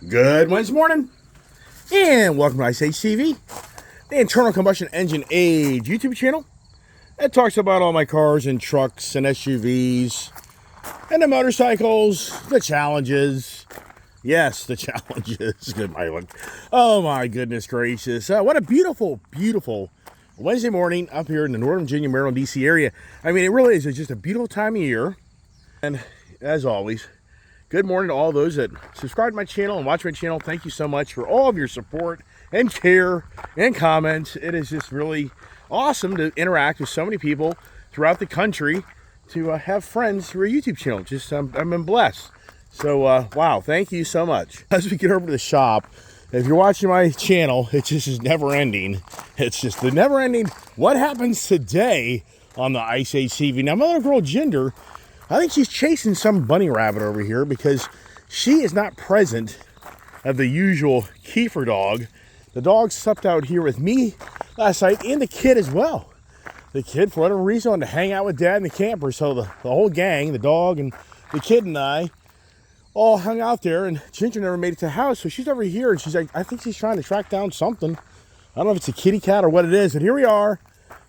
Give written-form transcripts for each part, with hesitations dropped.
Good Wednesday morning, and welcome to ICHTV, the Internal Combustion Engine Age YouTube channel that talks about all my cars and trucks and SUVs and the motorcycles, the challenges. Yes, the challenges. Good, oh my goodness gracious! What a beautiful, beautiful Wednesday morning up here in the Northern Virginia, Maryland, DC area. I mean, it really is just a beautiful time of year, and as always, good morning to all those that subscribe to my channel and watch my channel. Thank you so much for all of your support and care and comments. It is just really awesome to interact with so many people throughout the country, to have friends through a YouTube channel. Just I've been blessed. So wow, thank you so much. As we get over to the shop, if you're watching my channel, it just is never ending. It's just the never ending. What happens today on the Ice Age TV? Now, my little girl Jinder, I think she's chasing some bunny rabbit over here because she is not present of the usual Kiefer dog. The dog slept out here with me last night, and the kid as well. The kid, for whatever reason, wanted to hang out with Dad in the camper. So the whole gang, the dog and the kid and I, all hung out there, and Ginger never made it to the house. So she's over here, and she's like, I think she's trying to track down something. I don't know if it's a kitty cat or what it is, but here we are.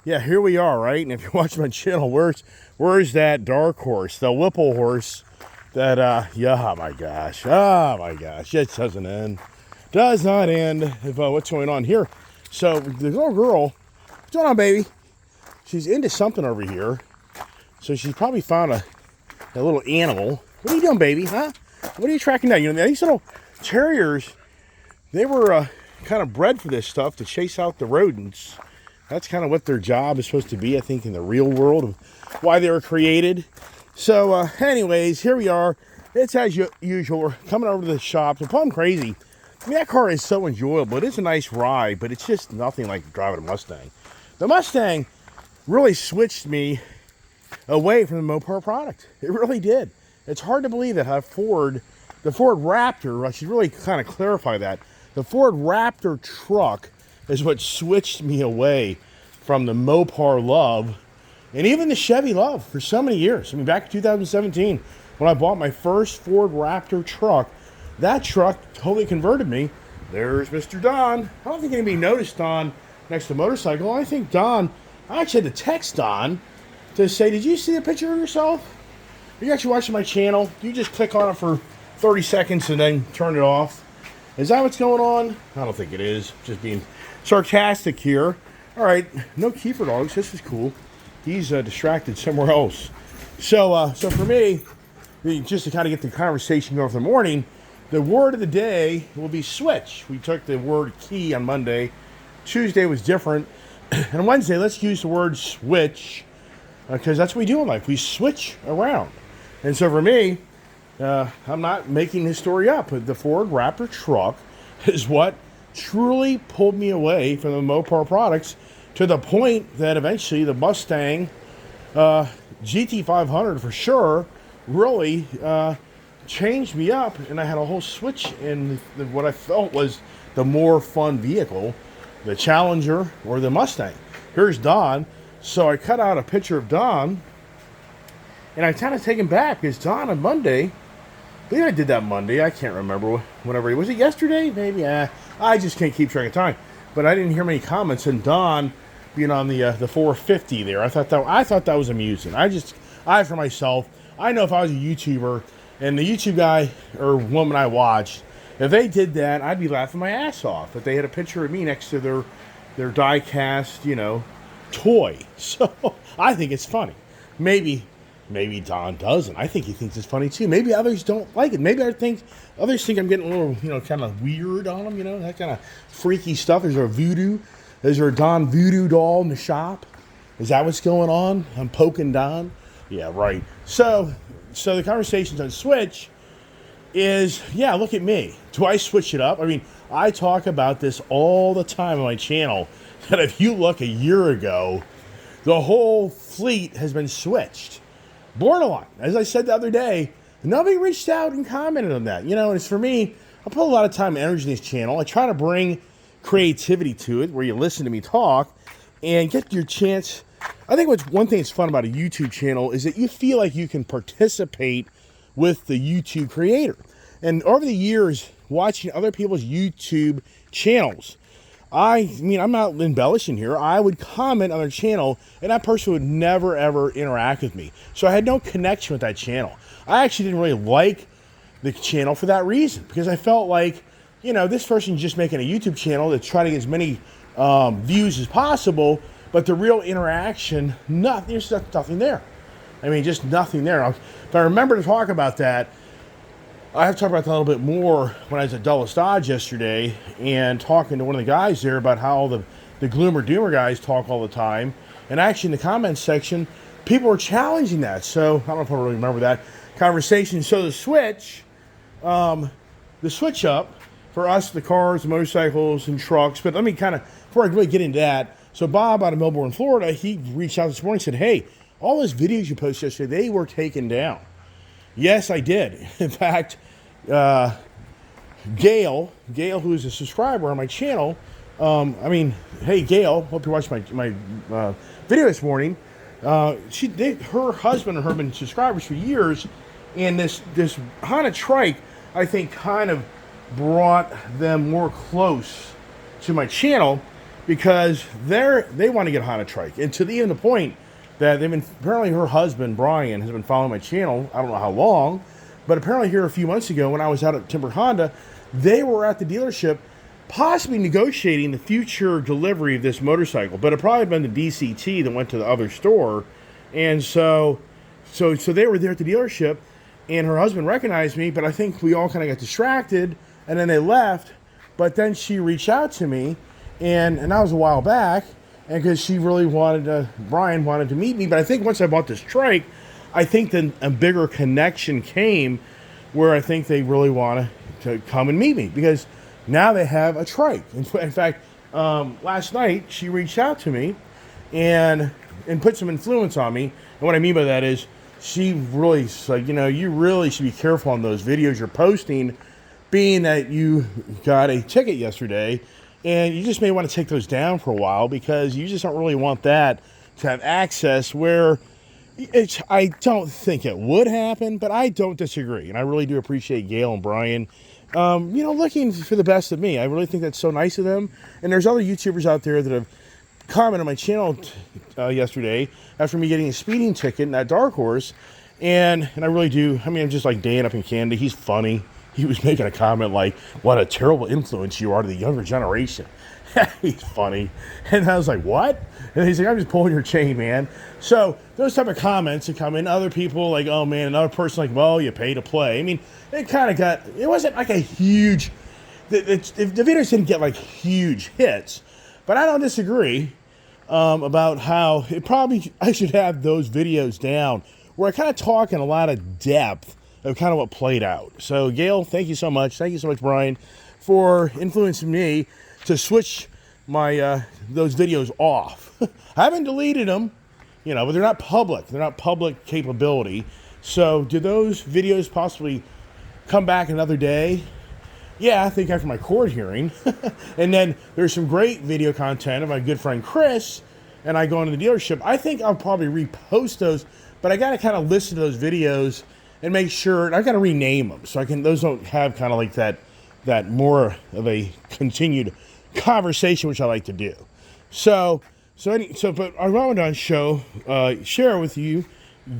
Yeah, here we are, right? And if you're watching my channel, where's that dark horse, the Whipple horse that, oh my gosh, it doesn't end. Does not end of what's going on here. So the little girl, what's going on, baby? She's into something over here. So she probably found a little animal. What are you doing, baby, huh? What are you tracking down? You know, these little terriers, they were kind of bred for this stuff, to chase out the rodents. That's kind of what their job is supposed to be, I think, in the real world, of why they were created. So, anyways, here we are. It's as usual. We're coming over to the shop. It's plumb crazy. I mean, that car is so enjoyable. It is a nice ride, but it's just nothing like driving a Mustang. The Mustang really switched me away from the Mopar product. It really did. It's hard to believe that the Ford Raptor, I should really kind of clarify that. The Ford Raptor truck is what switched me away from the Mopar love and even the Chevy love for so many years. I mean, back in 2017, when I bought my first Ford Raptor truck, that truck totally converted me. There's Mr. Don. I don't think anybody noticed Don next to the motorcycle. I think Don, I actually had to text Don to say, did you see a picture of yourself? Are you actually watching my channel? You just click on it for 30 seconds and then turn it off. Is that what's going on? I don't think it is. Just being sarcastic here. All right, no Kiefer dogs. This is cool. He's distracted somewhere else. So for me, just to kind of get the conversation going for the morning, the word of the day will be switch. We took the word key on Monday. Tuesday was different. And Wednesday, let's use the word switch, because that's what we do in life. We switch around. And so for me, I'm not making this story up, but the Ford Raptor truck is what truly pulled me away from the Mopar products, to the point that eventually the Mustang GT500 for sure really changed me up, and I had a whole switch in what I felt was the more fun vehicle, the Challenger or the Mustang. Here's Don. So I cut out a picture of Don, and I kind of taken back, because Don on Monday, I believe I did that Monday, I can't remember, whenever, was it yesterday? Maybe, I just can't keep track of time. But I didn't hear many comments, and Don being on the 450 there, I thought that was amusing. I for myself, I know if I was a YouTuber, and the YouTube guy or woman I watched, if they did that, I'd be laughing my ass off. If they had a picture of me next to their die-cast, toy. So I think it's funny. Maybe Don doesn't. I think he thinks it's funny too. Maybe others don't like it. Maybe others think I'm getting a little, kind of weird on them, that kind of freaky stuff. Is there a voodoo? Is there a Don voodoo doll in the shop? Is that what's going on? I'm poking Don? Yeah, right. So the conversations on switch is, yeah, look at me. Do I switch it up? I mean, I talk about this all the time on my channel, that if you look a year ago, the whole fleet has been switched. Borderline. As I said the other day, nobody reached out and commented on that. And it's for me, I put a lot of time and energy in this channel. I try to bring creativity to it, where you listen to me talk and get your chance. I think one thing that's fun about a YouTube channel is that you feel like you can participate with the YouTube creator. And over the years, watching other people's YouTube channels, I mean, I'm not embellishing here. I would comment on their channel, and that person would never, ever interact with me. So I had no connection with that channel. I actually didn't really like the channel for that reason, because I felt like, you know, this person's just making a YouTube channel to try to get as many views as possible, but the real interaction, there's nothing there. I mean, just nothing there. If I remember to talk about that, I have to talk about that a little bit more when I was at Dulles Dodge yesterday and talking to one of the guys there about how the Gloomer Doomer guys talk all the time. And actually in the comments section, people were challenging that. So I don't know if I really remember that conversation. So the switch up for us, the cars, the motorcycles, and trucks. But let me kind of, before I really get into that, so Bob out of Melbourne, Florida, he reached out this morning and said, hey, all those videos you posted yesterday, they were taken down. Yes, I did. In fact, Gail, who is a subscriber on my channel, hey, Gail, hope you watched my video this morning. Her husband and her have been subscribers for years, and this Honda Trike, I think, kind of brought them more close to my channel because they want to get a Honda Trike, and to even the point that apparently her husband, Brian, has been following my channel, I don't know how long, but apparently here a few months ago when I was out at Timber Honda, they were at the dealership possibly negotiating the future delivery of this motorcycle, but it probably had been the DCT that went to the other store, and so they were there at the dealership, and her husband recognized me, but I think we all kind of got distracted, and then they left, but then she reached out to me, and that was a while back, and because she really Brian wanted to meet me. But I think once I bought this trike, I think then a bigger connection came where I think they really want to come and meet me because now they have a trike. In fact, last night she reached out to me and put some influence on me. And what I mean by that is she really said, you know, you really should be careful on those videos you're posting, being that you got a ticket yesterday. And you just may want to take those down for a while because you just don't really want that to have access where I don't think it would happen, but I don't disagree. And I really do appreciate Gail and Brian, looking for the best of me. I really think that's so nice of them. And there's other YouTubers out there that have commented on my channel yesterday after me getting a speeding ticket in that Dark Horse. And I really do. I mean, I'm just like Dan up in Canada. He's funny. He was making a comment like, what a terrible influence you are to the younger generation. He's funny. And I was like, what? And he's like, I'm just pulling your chain, man. So those type of comments that come in, other people like, oh man, another person like, well, you pay to play. I mean, it wasn't like a huge, the videos didn't get like huge hits, but I don't disagree about how I should have those videos down where I kind of talk in a lot of depth of kind of what played out. So Gail, thank you so much. Thank you so much, Brian, for influencing me to switch my those videos off. I haven't deleted them, but they're not public. They're not public capability. So do those videos possibly come back another day? Yeah, I think after my court hearing. And then there's some great video content of my good friend Chris and I going to the dealership. I think I'll probably repost those, but I got to kind of listen to those videos and make sure, and I've got to rename them so those don't have kind of like that more of a continued conversation, which I like to do. But our Ramadan show, share with you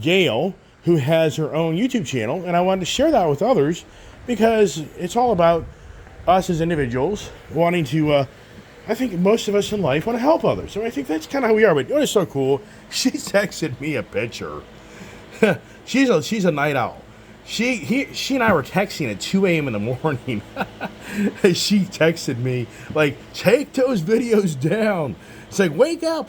Gail, who has her own YouTube channel, and I wanted to share that with others because it's all about us as individuals wanting to, I think most of us in life want to help others. So I think that's kind of how we are. But it's so cool. She texted me a picture. She's a night owl. She and I were texting at 2 a.m. in the morning. She texted me, like, take those videos down. It's like, wake up.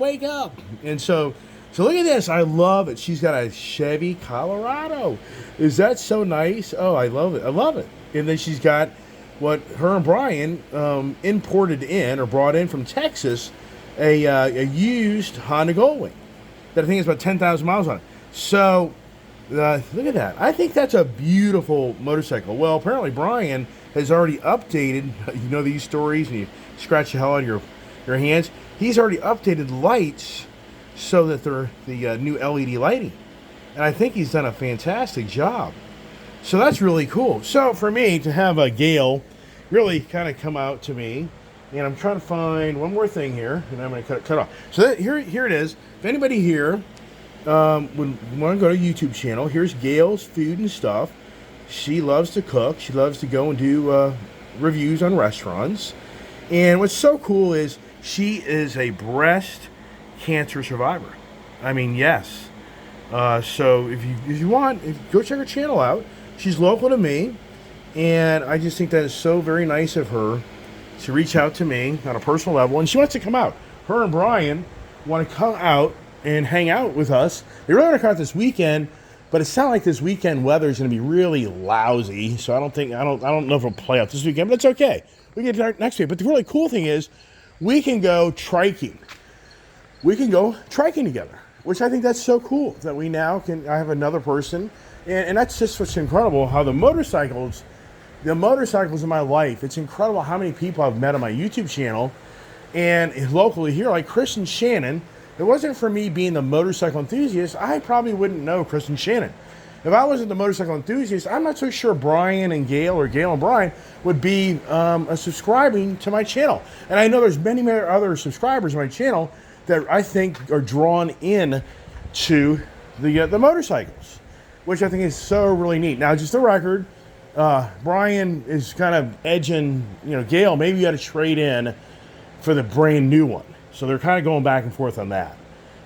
And so look at this. I love it. She's got a Chevy Colorado. Is that so nice? Oh, I love it. And then she's got what her and Brian imported in or brought in from Texas, a used Honda Goldwing that I think is about 10,000 miles on it. So look at that. I think that's a beautiful motorcycle. Well, apparently Brian has already updated, these stories, and you scratch the hell out of your hands. He's already updated lights so that they're the new LED lighting. And I think he's done a fantastic job. So that's really cool. So for me to have a Gail really kind of come out to me, and I'm trying to find one more thing here, and I'm going to cut off. So here it is. If anybody here would want to go to YouTube channel, here's Gail's food and stuff. She loves to cook. She loves to go and do reviews on restaurants. And what's so cool is she is a breast cancer survivor. I mean, yes. So if you want, go check her channel out. She's local to me, and I just think that is so very nice of her to reach out to me on a personal level. And she wants to come out. Her and Brian want to come out and hang out with us. They really want to come out this weekend, but it sounds like this weekend weather is going to be really lousy. So I don't know if it'll play out this weekend, but it's okay. We get it next week. But the really cool thing is, we can go triking. We can go triking together, which I think that's so cool that we now can. I have another person, and that's just what's incredible. How the motorcycles in my life. It's incredible how many people I've met on my YouTube channel, and locally here, like Chris and Shannon. If it wasn't for me being the motorcycle enthusiast, I probably wouldn't know Chris and Shannon. If I wasn't the motorcycle enthusiast, I'm not so sure Brian and Gail or Gail and Brian would be subscribing to my channel. And I know there's many other subscribers on my channel that I think are drawn in to the motorcycles, which I think is so really neat. Now, just the record, Brian is kind of edging, Gail, maybe you got to trade in for the brand new one. So they're kind of going back and forth on that.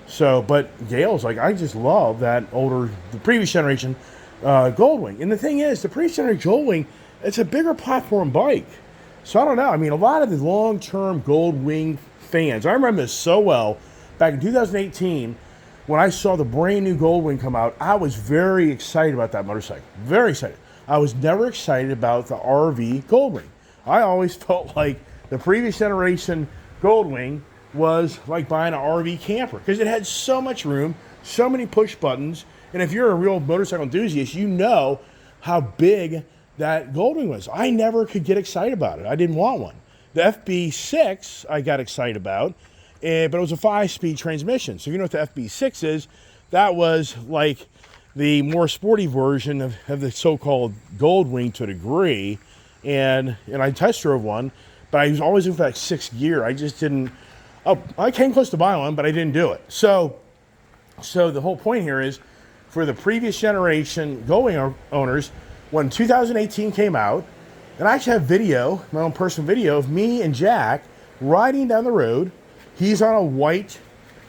So, but Gail's like, I just love the previous generation Goldwing. And the thing is, the previous generation Goldwing, it's a bigger platform bike. So I don't know. I mean, a lot of the long-term Goldwing fans, I remember this so well, back in 2018, when I saw the brand new Goldwing come out, I was very excited about that motorcycle. Very excited. I was never excited about the RV Goldwing. I always felt like the previous generation Goldwing was like buying an RV camper because it had so much room, so many push buttons. And if you're a real motorcycle enthusiast, you know how big that Goldwing was. I never could get excited about it. I didn't want one. The FB6 I got excited about, but it was a 5-speed transmission. So you know what the FB6 is? That was like the more sporty version of the so-called Goldwing to a degree. And I test drove one, but I was always looking for that 6th gear. I just didn't. Oh, I came close to buying one, but I didn't do it. So the whole point here is, for the previous generation Goldwing owners, when 2018 came out, and I actually have video, my own personal video, of me and Jack riding down the road. He's on a white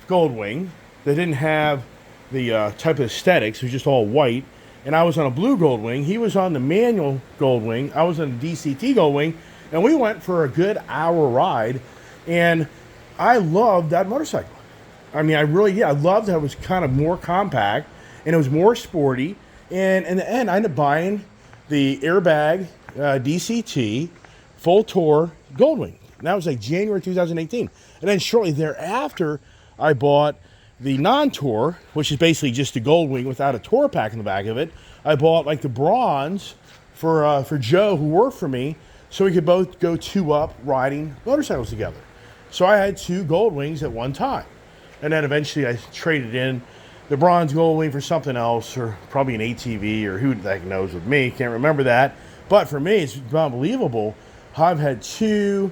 Goldwing that didn't have the type of aesthetics. It was just all white. And I was on a blue Goldwing. He was on the manual Goldwing. I was on a DCT Goldwing. And we went for a good hour ride. And I loved that motorcycle. I mean, I loved that it was kind of more compact and it was more sporty. And in the end, I ended up buying the airbag DCT full tour Goldwing. And that was like January 2018. And then shortly thereafter, I bought the non-tour, which is basically just a Goldwing without a tour pack in the back of it. I bought like the bronze for Joe, who worked for me, so we could both go 2-up riding motorcycles together. So I had 2 Goldwings at one time. And then eventually I traded in the bronze Goldwing for something else, or probably an ATV, or who the heck knows with me. Can't remember that. But for me, it's unbelievable how I've had 2,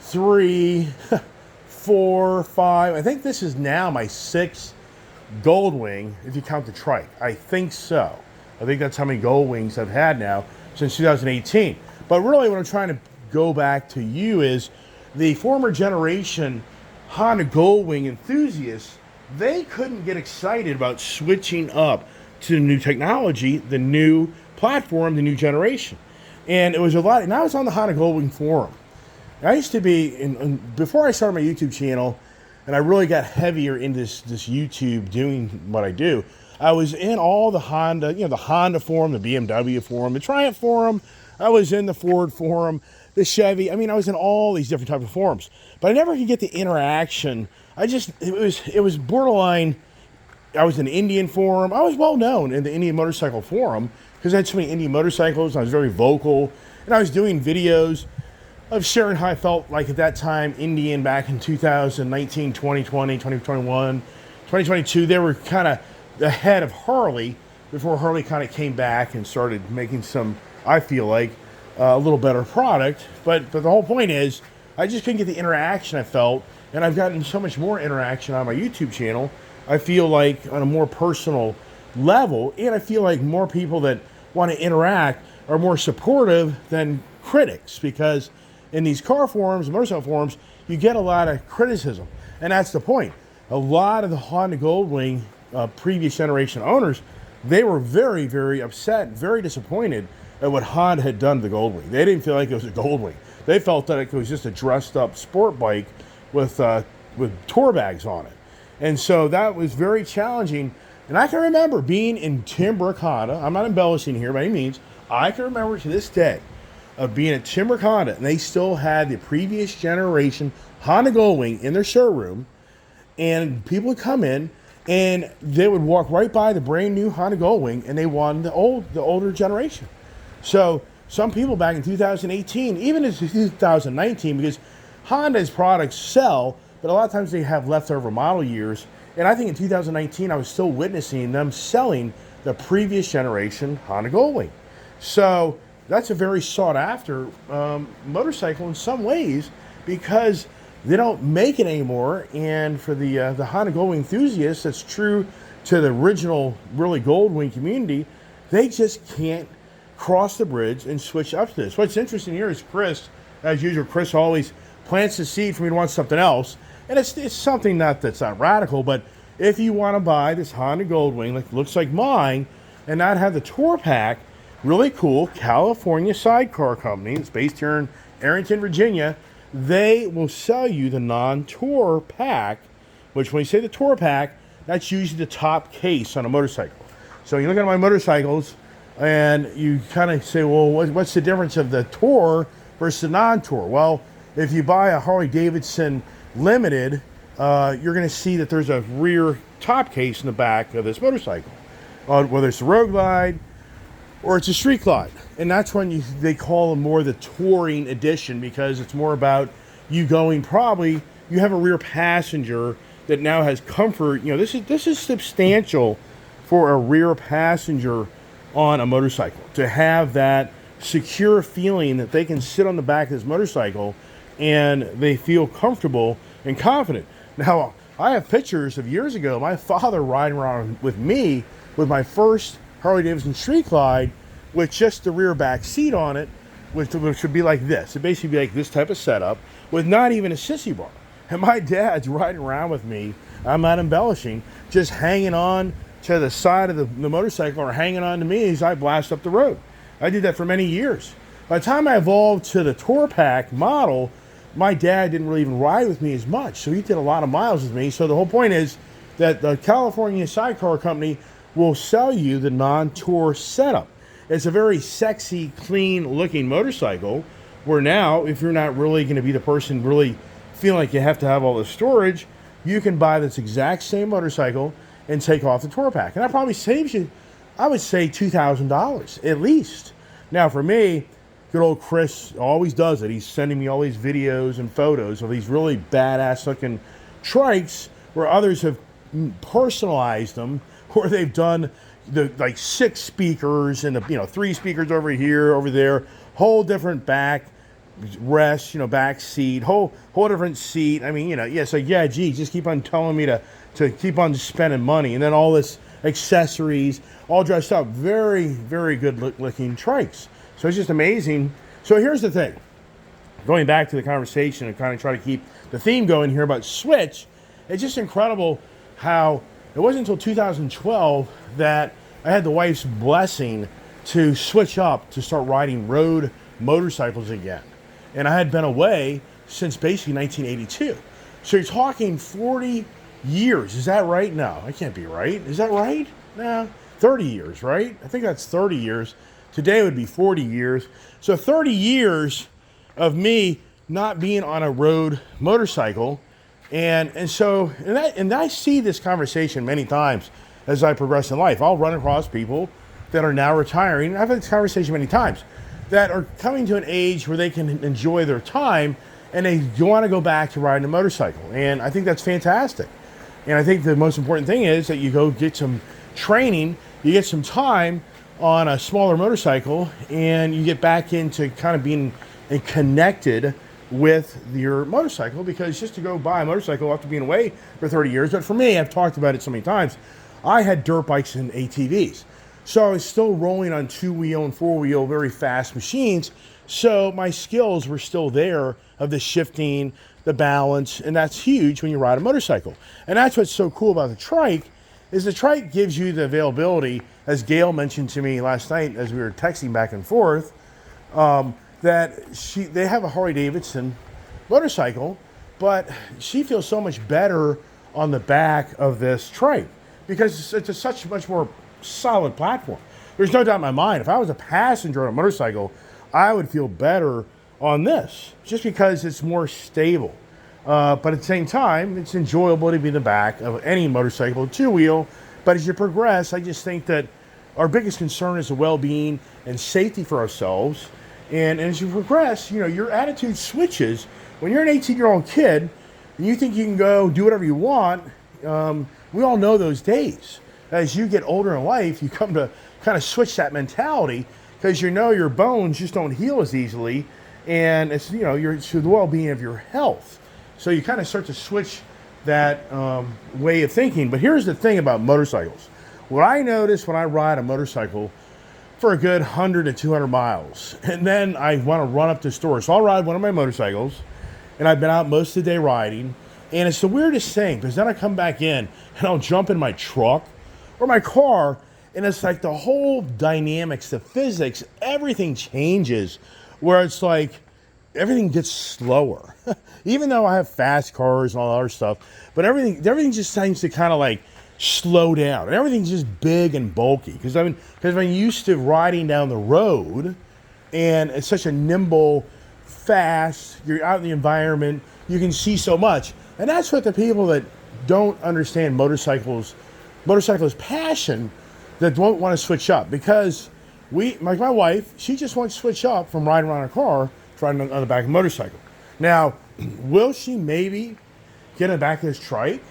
3, 4, 5. I think this is now my 6th Goldwing, if you count the trike. I think so. I think that's how many Goldwings I've had now since 2018. But really what I'm trying to go back to you is, the former generation Honda Goldwing enthusiasts, they couldn't get excited about switching up to the new technology, the new platform, the new generation. And it was a lot, and I was on the Honda Goldwing forum. I used to be, before I started my YouTube channel, and I really got heavier into this YouTube doing what I do, I was in all the Honda, the Honda forum, the BMW forum, the Triumph forum. I was in the Ford forum, the Chevy. I mean, I was in all these different types of forums, but I never could get the interaction. It was borderline. I was in the Indian forum. I was well known in the Indian motorcycle forum because I had so many Indian motorcycles. And I was very vocal, and I was doing videos of sharing how I felt like at that time Indian back in 2019, 2020, 2021, 2022. They were kind of ahead of Harley before Harley kind of came back and started making some, I feel like, a little better product. But the whole point is, I just couldn't get the interaction I felt, and I've gotten so much more interaction on my YouTube channel. I feel like on a more personal level, and I feel like more people that want to interact are more supportive than critics, because in these car forums, motorcycle forums, you get a lot of criticism, and that's the point. A lot of the Honda Goldwing previous generation owners, they were very, very upset, very disappointed at what Honda had done to the Goldwing. They didn't feel like it was a Goldwing. They felt that it was just a dressed up sport bike with tour bags on it. And so that was very challenging. And I can remember being in Tim Brook Honda. I'm not embellishing here by any means. I can remember to this day of being at Tim Brook Honda, and they still had the previous generation Honda Goldwing in their showroom, and people would come in and they would walk right by the brand new Honda Goldwing, and they wanted the older generation. So some people back in 2018, even in 2019, because Honda's products sell, but a lot of times they have leftover model years. And I think in 2019, I was still witnessing them selling the previous generation Honda Goldwing. So that's a very sought after motorcycle in some ways, because they don't make it anymore. And for the Honda Goldwing enthusiasts, that's true to the original really Goldwing community, they just can't cross the bridge and switch up to this. What's interesting here is Chris, as usual, Chris always plants the seed for me to want something else. And it's something that's not radical, but if you want to buy this Honda Goldwing that looks like mine and not have the Tour Pack, really cool California sidecar company, it's based here in Arrington, Virginia, they will sell you the non-Tour Pack, which when you say the Tour Pack, that's usually the top case on a motorcycle. So you look at my motorcycles and you kind of say, well, what's the difference of the Tour versus the non-Tour? Well, if you buy a Harley-Davidson Limited, you're going to see that there's a rear top case in the back of this motorcycle, whether it's a Road Glide or it's a Street Glide. And that's when they call them more the touring edition, because it's more about you going, probably you have a rear passenger that now has comfort. You know, this is substantial for a rear passenger on a motorcycle, to have that secure feeling that they can sit on the back of this motorcycle and they feel comfortable and confident. Now, I have pictures of years ago, my father riding around with me with my first Harley-Davidson Street Glide with just the rear back seat on it, which would be like this. It'd basically be like this type of setup with not even a sissy bar. And my dad's riding around with me, I'm not embellishing, just hanging on to the side of the motorcycle or hanging on to me as I blast up the road. I did that for many years. By the time I evolved to the Tour Pack model, my dad didn't really even ride with me as much, so he did a lot of miles with me. So the whole point is that the California Sidecar Company will sell you the non-tour setup. It's a very sexy, clean-looking motorcycle, where now, if you're not really going to be the person really feeling like you have to have all the storage, you can buy this exact same motorcycle and take off the Tour Pack. And that probably saves you, I would say, $2,000 at least. Now, for me, good old Chris always does it. He's sending me all these videos and photos of these really badass looking trikes where others have personalized them, where they've done the like 6 speakers and the 3 speakers over here, over there, whole different back rest, back seat, whole different seat. I mean, so yeah, gee, just keep on telling me to keep on spending money, and then all this accessories, all dressed up, very, very good looking trikes. So it's just amazing. So here's the thing. Going back to the conversation and kind of try to keep the theme going here about Switch, it's just incredible how it wasn't until 2012 that I had the wife's blessing to switch up to start riding road motorcycles again. And I had been away since basically 1982. So you're talking 40 years. Is that right? No, that can't be right. Is that right? No, 30 years, right? I think that's 30 years. Today would be 40 years. So 30 years of me not being on a road motorcycle. And I see this conversation many times as I progress in life. I'll run across people that are now retiring. I've had this conversation many times, that are coming to an age where they can enjoy their time and they want to go back to riding a motorcycle. And I think that's fantastic. And I think the most important thing is that you go get some training, you get some time on a smaller motorcycle, and you get back into kind of being connected with your motorcycle, because just to go buy a motorcycle after being away for 30 years, but for me, I've talked about it so many times, I had dirt bikes and ATVs. So I was still rolling on 2-wheel and 4-wheel, very fast machines. So my skills were still there of the shifting, the balance, and that's huge when you ride a motorcycle. And that's what's so cool about the trike, is the trike gives you the availability, as Gail mentioned to me last night as we were texting back and forth, that they have a Harley Davidson motorcycle, but she feels so much better on the back of this trike because it's such much more solid platform. There's no doubt in my mind, if I was a passenger on a motorcycle, I would feel better on this just because it's more stable. But at the same time, it's enjoyable to be in the back of any motorcycle, 2-wheel. But as you progress, I just think that our biggest concern is the well-being and safety for ourselves. And as you progress, your attitude switches. When you're an 18-year-old kid and you think you can go do whatever you want, we all know those days. As you get older in life, you come to kind of switch that mentality because your bones just don't heal as easily, and it's it's the well-being of your health. So you kind of start to switch that way of thinking. But here's the thing about motorcycles. What I notice when I ride a motorcycle for a good 100 to 200 miles, and then I want to run up to the store. So I'll ride one of my motorcycles, and I've been out most of the day riding, and it's the weirdest thing because then I come back in and I'll jump in my truck or my car, and it's like the whole dynamics, the physics, everything changes, where it's like everything gets slower. Even though I have fast cars and all that other stuff, but everything just seems to kind of like slow down, and everything's just big and bulky. Because I'm used to riding down the road, and it's such a nimble, fast. You're out in the environment, you can see so much, and that's what the people that don't understand motorcycles' passion, that don't want to switch up. Because like my wife, she just wants to switch up from riding around a car to riding on the back of a motorcycle. Now, will she maybe get in the back of this trike?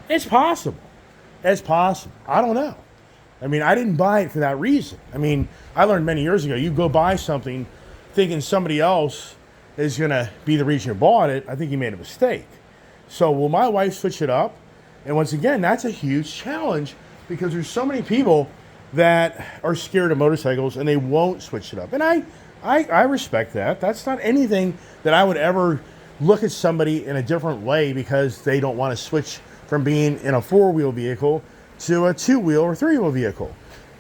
It's possible. It's possible. I don't know. I mean, I didn't buy it for that reason. I mean, I learned many years ago, you go buy something thinking somebody else is going to be the reason you bought it. I think you made a mistake. So will my wife switch it up? And once again, that's a huge challenge because there's so many people that are scared of motorcycles and they won't switch it up. And I respect that. That's not anything that I would ever look at somebody in a different way because they don't want to switch from being in a 4-wheel vehicle to a 2-wheel or 3-wheel vehicle.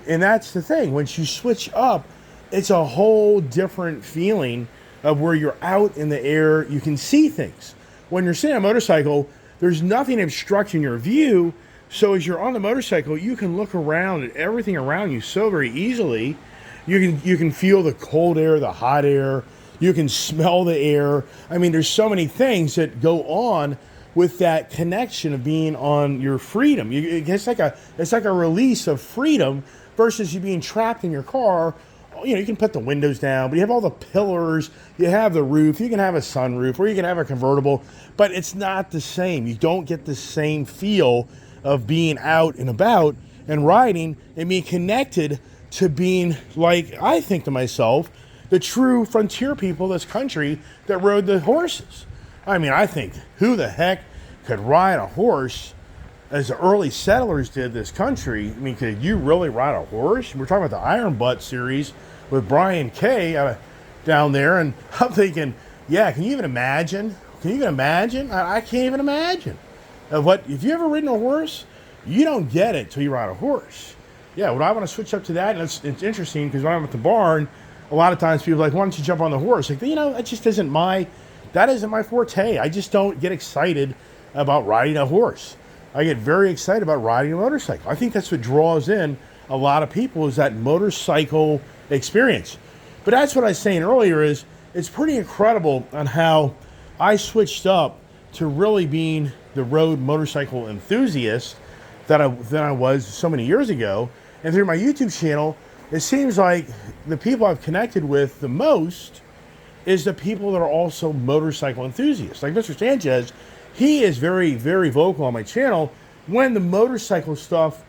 And that's the thing. Once you switch up, it's a whole different feeling of where you're out in the air. You can see things. When you're sitting on a motorcycle, there's nothing obstructing your view. So as you're on the motorcycle, you can look around at everything around you so very easily. You can feel the cold air, the hot air. You can smell the air. I mean, there's so many things that go on with that connection of being on your freedom. It's like a release of freedom versus you being trapped in your car. You can put the windows down, but you have all the pillars, you have the roof, you can have a sunroof, or you can have a convertible, but it's not the same. You don't get the same feel of being out and about and riding and being connected to being, like I think to myself, the true frontier people of this country that rode the horses. I mean, I think, who the heck could ride a horse as the early settlers did this country? I mean, could you really ride a horse? We're talking about the Iron Butt series with Brian Kay down there, and I'm thinking, yeah, can you even imagine? I can't even imagine. If you ever ridden a horse, you don't get it till you ride a horse. Yeah, would I want to switch up to that? And it's interesting because when I'm at the barn, a lot of times people are like, why don't you jump on the horse? Like, that just isn't my forte. I just don't get excited about riding a horse. I get very excited about riding a motorcycle. I think that's what draws in a lot of people, is that motorcycle experience. But that's what I was saying earlier, is it's pretty incredible on how I switched up to really being the road motorcycle enthusiast that I was so many years ago. And through my YouTube channel, it seems like the people I've connected with the most is the people that are also motorcycle enthusiasts. Like Mr. Sanchez, he is very, very vocal on my channel when the motorcycle stuff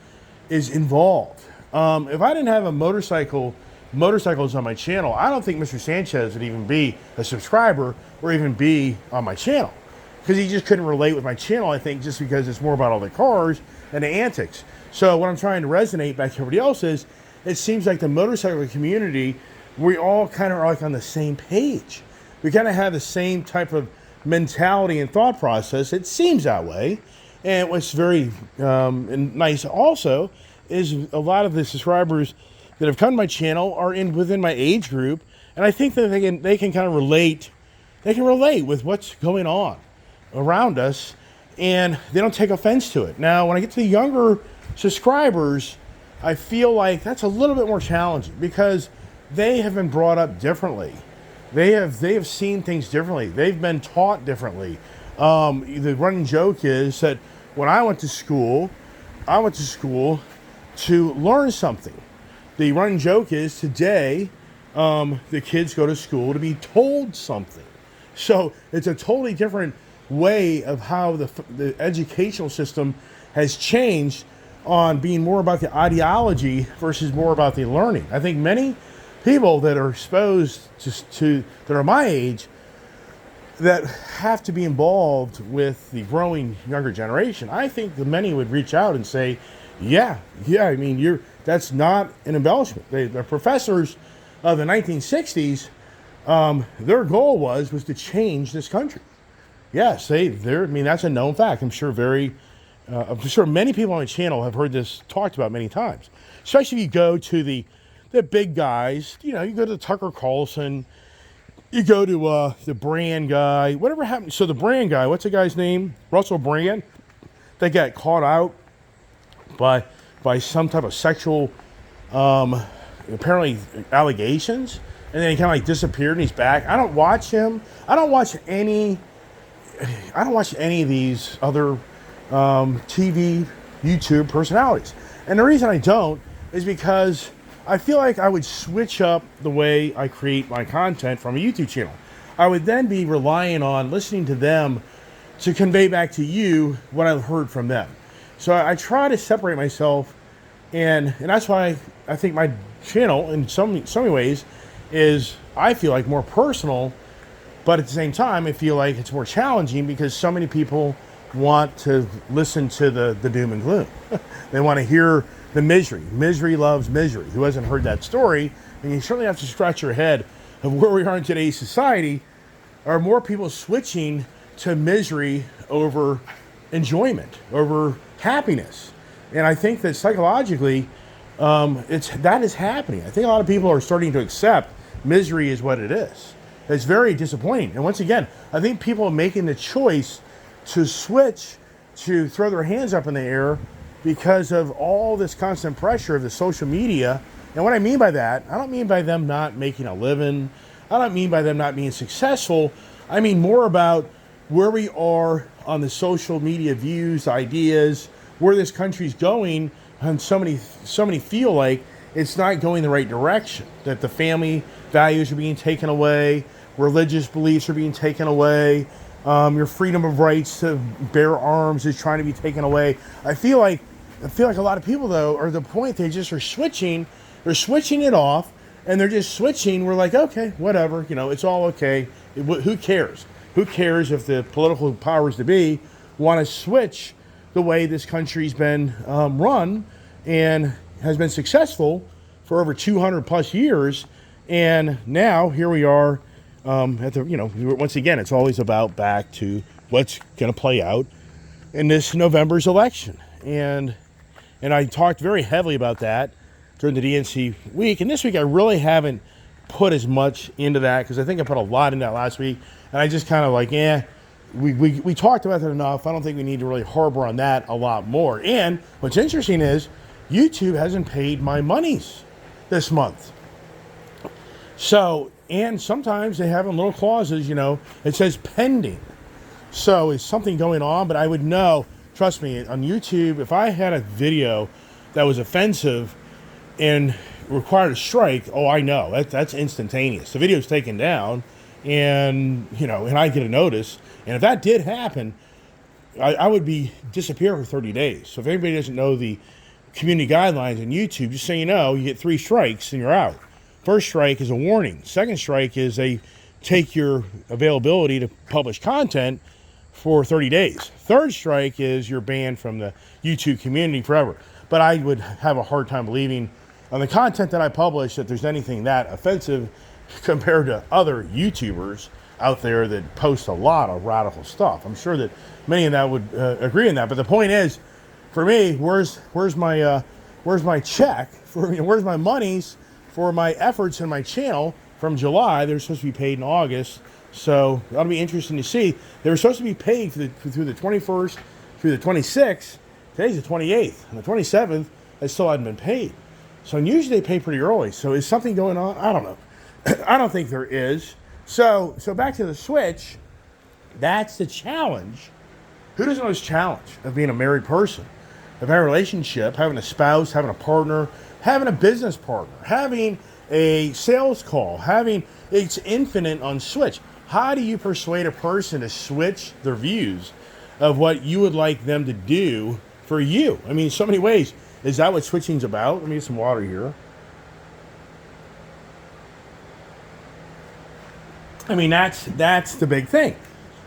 is involved. If I didn't have a motorcycles on my channel, I don't think Mr. Sanchez would even be a subscriber or even be on my channel, because he just couldn't relate with my channel, I think, just because it's more about all the cars and the antics. So what I'm trying to resonate back to everybody else is, it seems like the motorcycle community, we all kind of are like on the same page. We kind of have the same type of mentality and thought process. It seems that way. And what's very nice also is a lot of the subscribers that have come to my channel are within my age group, and I think that they can kind of relate. They can relate with what's going on around us, and they don't take offense to it. Now, when I get to the younger subscribers, I feel like that's a little bit more challenging, because they have been brought up differently. They have seen things differently. They've been taught differently. The running joke is that when I went to school to learn something. The running joke is today, the kids go to school to be told something. So it's a totally different way of how the educational system has changed, on being more about the ideology versus more about the learning. I think many people that are exposed that are my age, that have to be involved with the growing younger generation, I think the many would reach out and say, yeah, I mean, that's not an embellishment. The professors of the 1960s, their goal was to change this country. Yes, I mean, that's a known fact. I'm sure many people on the channel have heard this talked about many times. Especially if you go to the big guys, you go to Tucker Carlson, you go to the Brand guy, whatever happened. So the Brand guy, what's the guy's name? Russell Brand. They got caught out by some type of sexual, apparently allegations, and then he kind of like disappeared and he's back. I don't watch him. I don't watch any of these other TV, YouTube personalities. And the reason I don't is because I feel like I would switch up the way I create my content from a YouTube channel. I would then be relying on listening to them to convey back to you what I've heard from them. So I try to separate myself, and that's why I think my channel, in so many ways, is, I feel like, more personal, but at the same time, I feel like it's more challenging because so many people want to listen to the doom and gloom. They want to hear the misery. Misery loves misery. Who hasn't heard that story? And you certainly have to scratch your head of where we are in today's society. Are more people switching to misery over enjoyment, over happiness? And I think that psychologically, that is happening. I think a lot of people are starting to accept misery is what it is. It's very disappointing. And once again, I think people are making the choice to switch, to throw their hands up in the air because of all this constant pressure of the social media. And what I mean by that, I don't mean by them not making a living. I don't mean by them not being successful. I mean more about where we are on the social media views, ideas, where this country's going, and so many feel like it's not going the right direction, that the family values are being taken away, religious beliefs are being taken away, your freedom of rights to bear arms is trying to be taken away. I feel like a lot of people, though, are at the point they just are switching. They're switching it off, and they're just switching. We're like, okay, whatever, it's all okay. Who cares? Who cares if the political powers to be want to switch the way this country's been run and has been successful for over 200 plus years? And now here we are at the, once again, it's always about back to what's going to play out in this November's election. And I talked very heavily about that during the DNC week. And this week I really haven't put as much into that because I think I put a lot in that last week. And I just kind of like, we talked about it enough. I don't think we need to really harbor on that a lot more. And what's interesting is YouTube hasn't paid my monies this month. So, and sometimes they have in little clauses, it says pending. So is something going on? But I would know, trust me, on YouTube, if I had a video that was offensive and required a strike, I know, that's instantaneous. The video's taken down and, and I get a notice. And if that did happen, I would be disappear for 30 days. So if anybody doesn't know the community guidelines on YouTube. Just so you know, you get 3 strikes and you're out. First strike is a warning. Second strike is they take your availability to publish content for 30 days. Third strike is you're banned from the YouTube community forever. But I would have a hard time believing on the content that I publish that there's anything that offensive compared to other YouTubers out there that post a lot of radical stuff. I'm sure that many of that would agree on that. But the point is, for me, where's my check? Where's my monies for my efforts in my channel from July? They're supposed to be paid in August. So that'll be interesting to see. They were supposed to be paid through the 21st through the 26th. Today's the 28th. And the 27th, they still hadn't been paid. So usually they pay pretty early. So is something going on? I don't know. I don't think there is. So back to the Switch. That's the challenge. Who doesn't know this challenge of being a married person, of having a relationship, having a spouse, having a partner, having a business partner, having a sales call, it's infinite on Switch. How do you persuade a person to switch their views of what you would like them to do for you? I mean, so many ways. Is that what switching's about? Let me get some water here. I mean, that's the big thing.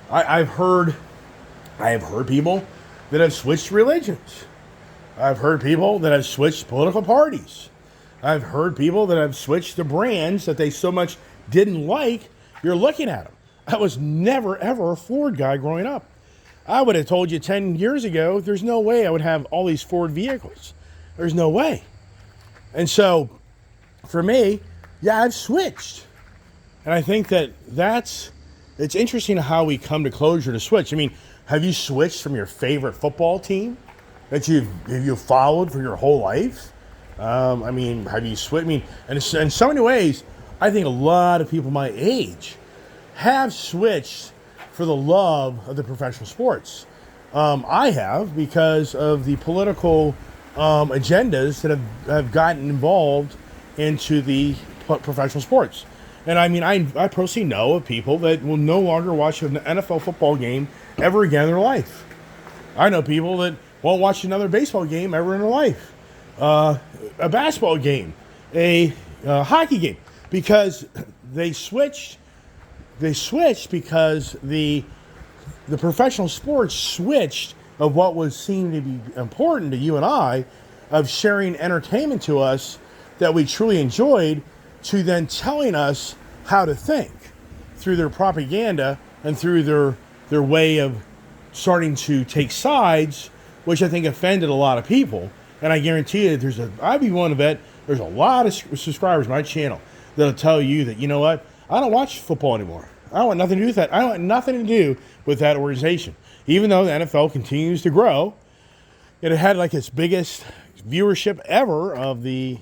I've heard people that have switched religions. I've heard people that have switched political parties. I've heard people that have switched the brands that they so much didn't like. You're looking at them. I was never, ever a Ford guy growing up. I would have told you 10 years ago, there's no way I would have all these Ford vehicles. There's no way. And so, for me, yeah, I've switched. And I think it's interesting how we come to closure to switch. I mean, have you switched from your favorite football team that you've followed for your whole life? I mean, have you switched? I mean, and in so many ways, I think a lot of people my age have switched for the love of the professional sports. I have, because of the political agendas that have gotten involved into the professional sports. And I mean, I personally know of people that will no longer watch an NFL football game ever again in their life. I know people that won't watch another baseball game ever in their life. A basketball game, a hockey game, because they switched because the professional sports switched of what was seen to be important to you and I, of sharing entertainment to us that we truly enjoyed, to then telling us how to think through their propaganda and through their way of starting to take sides, which I think offended a lot of people. And I guarantee you, I'd be one to bet there's a lot of subscribers on my channel that'll tell you that, you know what, I don't watch football anymore. I want nothing to do with that. I want nothing to do with that organization. Even though the NFL continues to grow, it had like its biggest viewership ever of the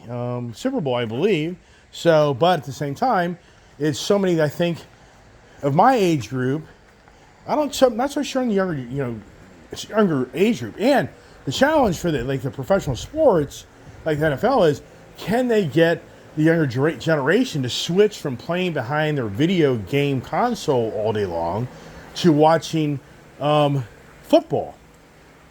Super Bowl, I believe. So, but at the same time, it's so many, I think, of my age group. Not so sure in the younger age group. And the challenge for the professional sports, like the NFL, is can they get the younger generation to switch from playing behind their video game console all day long to watching football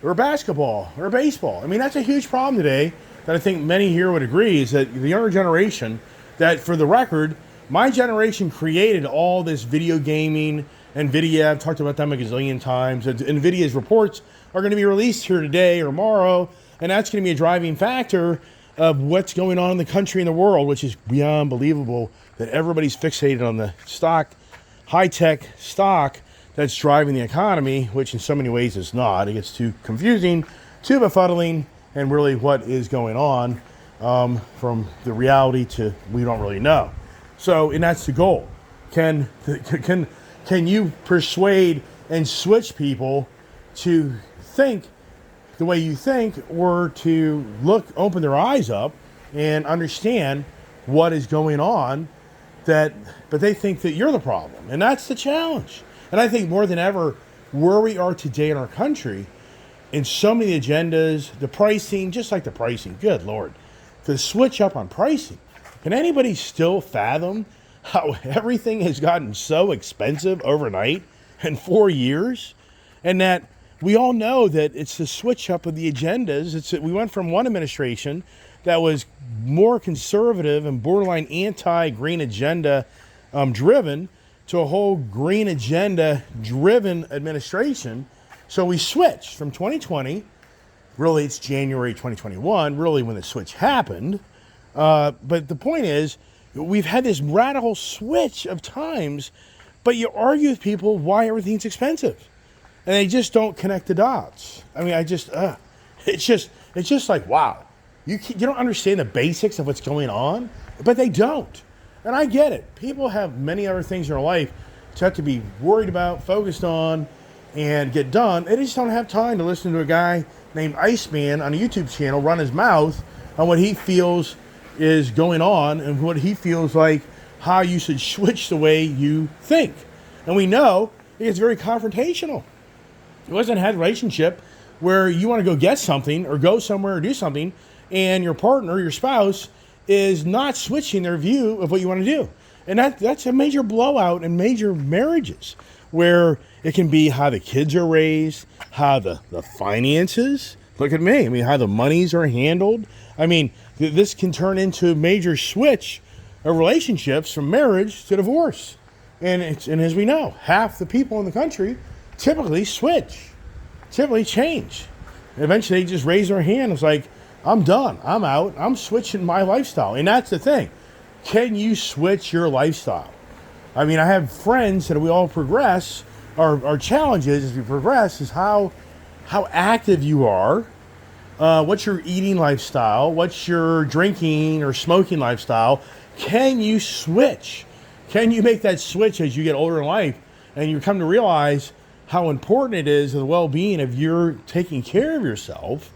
or basketball or baseball. I mean, that's a huge problem today that I think many here would agree, is that the younger generation, that for the record, my generation created all this video gaming. NVIDIA, I've talked about them a gazillion times. NVIDIA's reports are going to be released here today or tomorrow, and that's going to be a driving factor of what's going on in the country and the world, which is beyond believable that everybody's fixated on the stock, high-tech stock that's driving the economy, which in so many ways is not. It gets too confusing, too befuddling, and really what is going on from the reality to we don't really know. So, and that's the goal. Can you persuade and switch people to think the way you think, or to open their eyes up and understand what is going on, but they think that you're the problem? And that's the challenge. And I think more than ever, where we are today in our country, in so many agendas, the pricing, just like the pricing, good Lord, to switch up on pricing. Can anybody still fathom how everything has gotten so expensive overnight in 4 years? And that we all know that it's the switch up of the agendas. We went from one administration that was more conservative and borderline anti-green agenda driven to a whole green agenda driven administration. So we switched from 2020, really it's January 2021, really when the switch happened. But the point is, we've had this radical switch of times, but you argue with people why everything's expensive. And they just don't connect the dots. I mean, it's just like, wow. You don't understand the basics of what's going on, but they don't. And I get it. People have many other things in their life to have to be worried about, focused on, and get done. They just don't have time to listen to a guy named Iceman on a YouTube channel run his mouth on what he feels is going on and what he feels like how you should switch the way you think. And we know it's very confrontational. It wasn't a relationship where you want to go get something or go somewhere or do something, and your partner, your spouse, is not switching their view of what you want to do. And that's a major blowout in major marriages, where it can be how the kids are raised, how the finances, look at me, I mean, how the monies are handled. I mean, this can turn into a major switch of relationships from marriage to divorce. And as we know, half the people in the country typically switch, typically change. Eventually they just raise their hand. It's like, I'm done. I'm out. I'm switching my lifestyle. And that's the thing. Can you switch your lifestyle? I mean, I have friends that we all progress. Our challenges as we progress is how active you are, what's your eating lifestyle, what's your drinking or smoking lifestyle. Can you switch? Can you make that switch as you get older in life and you come to realize how important it is to the well-being of your taking care of yourself,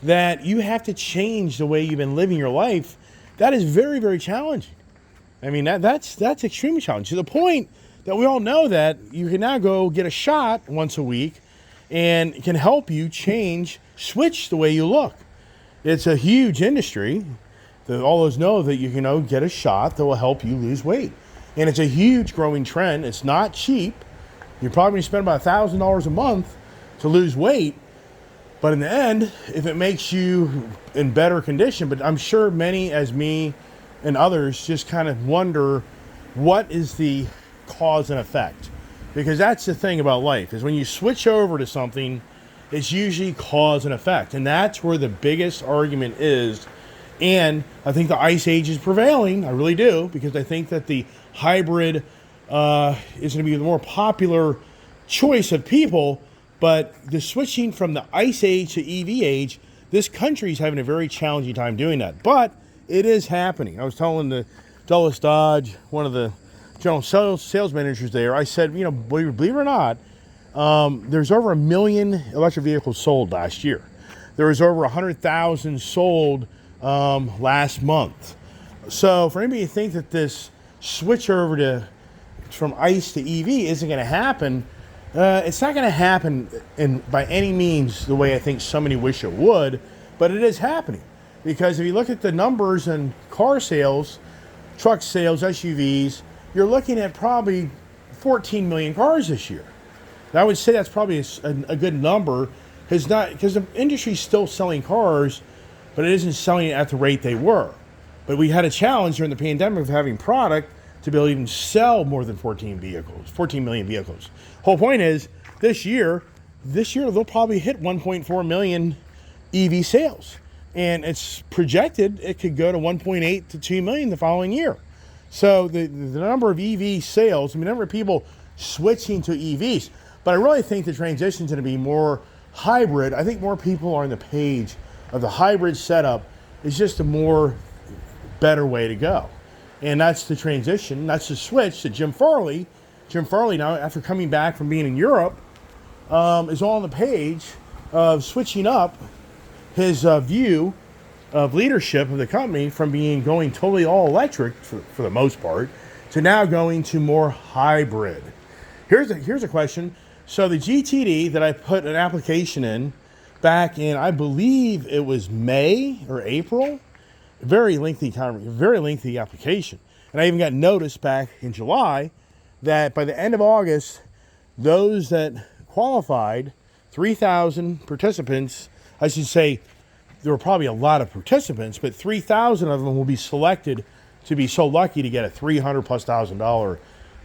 that you have to change the way you've been living your life? That is very, very challenging. I mean, that's extremely challenging, to the point that we all know that you can now go get a shot once a week and it can help you switch the way you look. It's a huge industry. All those know that you can get a shot that will help you lose weight. And it's a huge growing trend. It's not cheap. You're probably going to spend about $1,000 a month to lose weight. But in the end, if it makes you in better condition, but I'm sure many, as me and others, just kind of wonder, what is the cause and effect? Because that's the thing about life, is when you switch over to something, it's usually cause and effect. And that's where the biggest argument is. And I think the ice age is prevailing. I really do, because I think that the hybrid is going to be the more popular choice of people. But the switching from the ice age to EV age, this country is having a very challenging time doing that. But it is happening. I was telling the Dulles Dodge, one of the general sales managers there, I said, believe it or not, there's over 1 million electric vehicles sold last year. There was over 100,000 sold last month. So for anybody to think that this switch over from ICE to EV isn't going to happen, it's not going to happen by any means the way I think somebody wish it would, but it is happening. Because if you look at the numbers in car sales, truck sales, SUVs, you're looking at probably 14 million cars this year. And I would say that's probably a good number, because the industry's still selling cars, but it isn't selling it at the rate they were. But we had a challenge during the pandemic of having product to be able to even sell more than 14 million vehicles. Whole point is, this year they'll probably hit 1.4 million EV sales. And it's projected it could go to 1.8 to 2 million the following year. So the number of EV sales, the number of people switching to EVs, but I really think the transition is going to be more hybrid. I think more people are on the page of the hybrid setup. Is just a more better way to go. And that's the transition. That's the switch that Jim Farley now, after coming back from being in Europe, is all on the page of switching up his view of leadership of the company from going totally all electric for the most part to now going to more hybrid. Here's a question. So the GTD that I put an application in back in, I believe it was May or April, very lengthy application. And I even got notice back in July that by the end of August, those that qualified 3,000 participants. I should say there were probably a lot of participants, but 3,000 of them will be selected to be so lucky to get a $300,000+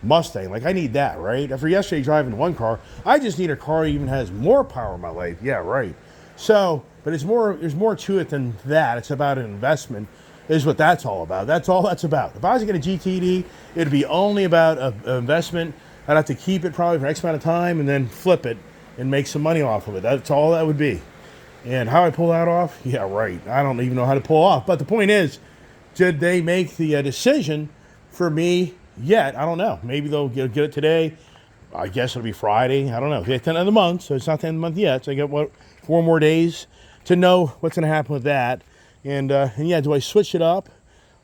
Mustang. Like, I need that, right? After yesterday driving one car, I just need a car that even has more power in my life. Yeah, right. So, but there's more to it than that. It's about an investment, is what that's all about. That's all that's about. If I was to get a GTD, it'd be only about an investment. I'd have to keep it probably for X amount of time and then flip it and make some money off of it. That's all that would be. And how I pull that off? Yeah, right. I don't even know how to pull off. But the point is, did they make the decision for me yet? I don't know. Maybe they'll get it today. I guess it'll be Friday. I don't know. It's the end of the month, so it's not the end of the month yet. So I got 4 more days to know what's going to happen with that. And yeah, do I switch it up?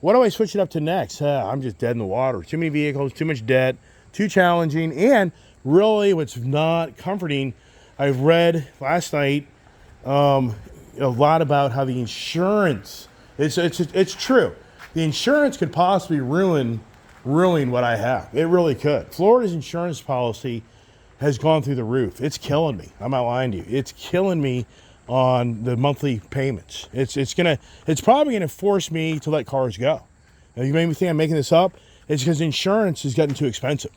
What do I switch it up to next? I'm just dead in the water. Too many vehicles, too much debt, too challenging. And really what's not comforting, I've read last night a lot about how the insurance, it's true. The insurance could possibly ruin what I have. It really could. Florida's insurance policy has gone through the roof. It's killing me. I'm not lying to you. It's killing me on the monthly payments. It's probably gonna force me to let cars go. Now, you made me think I'm making this up. It's because insurance is getting too expensive.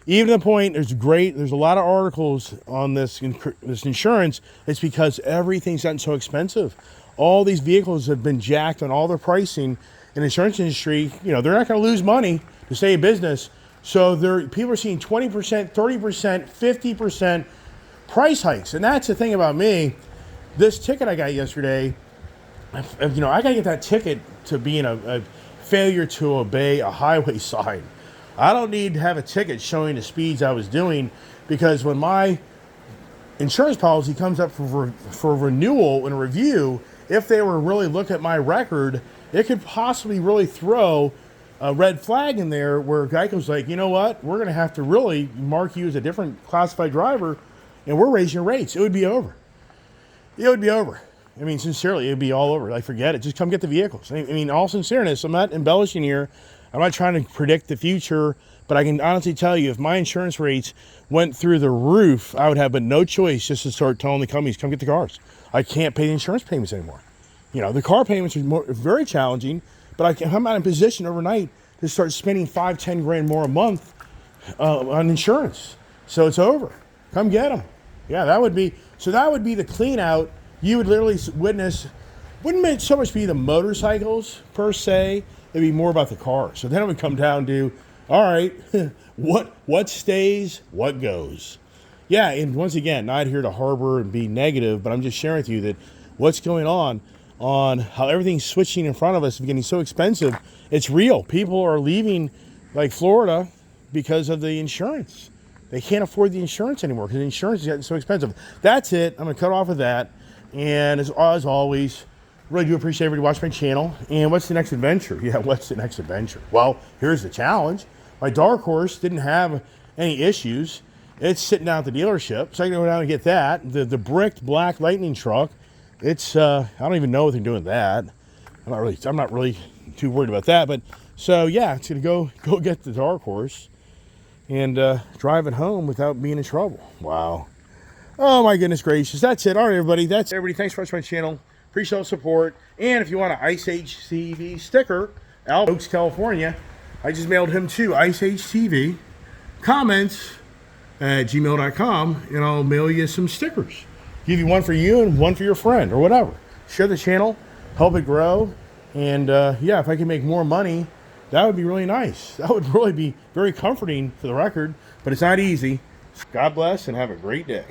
Even to the point, there's a lot of articles on this insurance. It's because everything's gotten so expensive. All these vehicles have been jacked on all their pricing. In the insurance industry, they're not going to lose money to stay in business. So people are seeing 20%, 30%, 50% price hikes. And that's the thing about me. This ticket I got yesterday, I got to get that ticket to being a failure to obey a highway sign. I don't need to have a ticket showing the speeds I was doing, because when my insurance policy comes up for renewal and review, if they were really look at my record, it could possibly really throw a red flag in there where Geico's like, you know what, we're going to have to really mark you as a different classified driver, and we're raising your rates. It would be over. It would be over. I mean, sincerely, it would be all over. Like, forget it. Just come get the vehicles. I mean, all sincereness, I'm not embellishing here. I'm not trying to predict the future, but I can honestly tell you, if my insurance rates went through the roof, I would have but no choice just to start telling the companies, come get the cars. I can't pay the insurance payments anymore. The car payments are very challenging, but I'm not in a position overnight to start spending $5-10 grand more a month on insurance. So it's over. Come get them. Yeah, that would be the clean out. You would literally witness. Wouldn't it so much be the motorcycles per se? It'd be more about the cars. So then it would come down to, all right, what stays, what goes. Yeah, and once again, not here to harbor and be negative, but I'm just sharing with you that what's going on how everything's switching in front of us and getting so expensive. It's real. People are leaving, like Florida, because of the insurance. They can't afford the insurance anymore because the insurance is getting so expensive. That's it. I'm going to cut off with that. And as always, really do appreciate everybody watching my channel. And what's the next adventure? Yeah, what's the next adventure? Well, here's the challenge. My Dark Horse didn't have any issues. It's sitting down at the dealership, so I can go down and get that. The bricked black Lightning truck. It's I don't even know what they're doing with that. I'm not really too worried about that. But so yeah, it's gonna go get the Dark Horse and drive it home without being in trouble. Wow. Oh my goodness gracious. That's it. All right, everybody. That's everybody. Thanks for watching my channel. Appreciate all the support. And if you want an Ice Age TV sticker, Al Oaks, California, I just mailed him to Ice Age TV. Comments at gmail.com, and I'll mail you some stickers. Give you one for you and one for your friend or whatever. Share the channel, help it grow, and yeah, if I can make more money, that would be really nice. That would really be very comforting for the record, but it's not easy. God bless and have a great day.